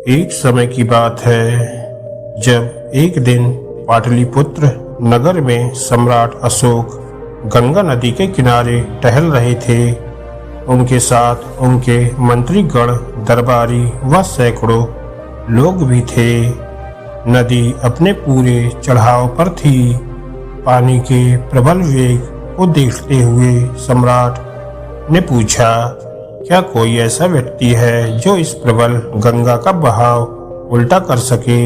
एक समय की बात है जब एक दिन पाटलिपुत्र नगर में सम्राट अशोक गंगा नदी के किनारे टहल रहे थे। उनके साथ उनके मंत्रीगण, दरबारी व सैकड़ों लोग भी थे। नदी अपने पूरे चढ़ाव पर थी। पानी के प्रबल वेग को देखते हुए सम्राट ने पूछा, क्या कोई ऐसा व्यक्ति है जो इस प्रबल गंगा का बहाव उल्टा कर सके?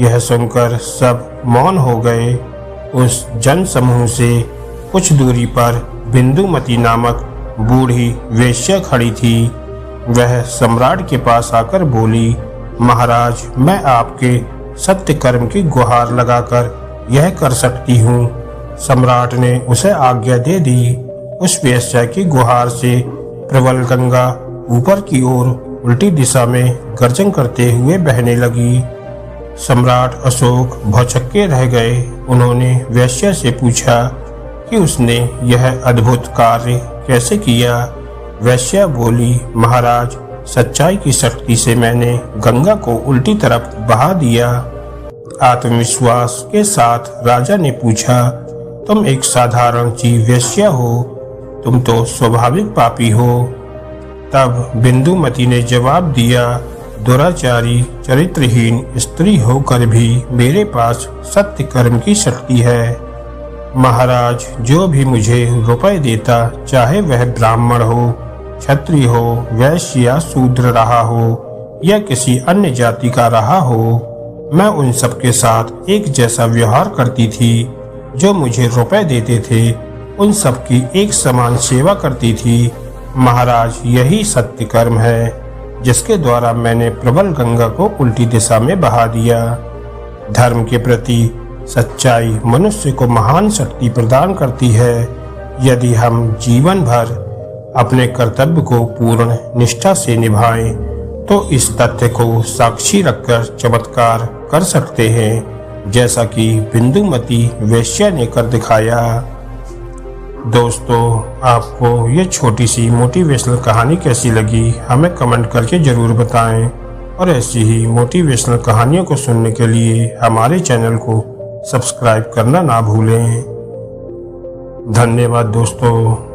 यह सुनकर सब मौन हो गए। उस जन समूह से कुछ दूरी पर बिंदुमती नामक बूढ़ी वेश्या खड़ी थी। वह सम्राट के पास आकर बोली, महाराज, मैं आपके सत्य कर्म की गुहार लगाकर यह कर सकती हूँ। सम्राट ने उसे आज्ञा दे दी। उस वेश्या की गुहार से प्रबल गंगा ऊपर की ओर उल्टी दिशा में गर्जन करते हुए बहने लगी। सम्राट अशोक भौचक्के रह गए। उन्होंने वेश्या से पूछा कि उसने यह अद्भुत कार्य कैसे किया। वेश्या बोली, महाराज, सच्चाई की शक्ति से मैंने गंगा को उल्टी तरफ बहा दिया। आत्मविश्वास के साथ राजा ने पूछा, तुम एक साधारण सी वेश्या हो, तुम तो स्वाभाविक पापी हो। तब बिंदुमती ने जवाब दिया, दुराचारी चरित्रहीन स्त्री होकर भी मेरे पास सत्य कर्म की शक्ति है। महाराज, जो भी मुझे रुपए देता, चाहे वह ब्राह्मण हो, क्षत्रिय हो, वैश्य या शूद्र रहा हो या किसी अन्य जाति का रहा हो, मैं उन सब के साथ एक जैसा व्यवहार करती थी। जो मुझे रुपए देते थे, उन सब की एक समान सेवा करती थी। महाराज, यही सत्य कर्म है जिसके द्वारा मैंने प्रबल गंगा को उल्टी दिशा में बहा दिया। धर्म के प्रति सच्चाई मनुष्य को महान शक्ति प्रदान करती है। यदि हम जीवन भर अपने कर्तव्य को पूर्ण निष्ठा से निभाएं, तो इस तथ्य को साक्षी रखकर चमत्कार कर सकते हैं, जैसा कि बिंदुमती वेश्या ने कर दिखाया। दोस्तों, आपको ये छोटी सी मोटिवेशनल कहानी कैसी लगी, हमें कमेंट करके ज़रूर बताएं। और ऐसी ही मोटिवेशनल कहानियों को सुनने के लिए हमारे चैनल को सब्सक्राइब करना ना भूलें। धन्यवाद दोस्तों।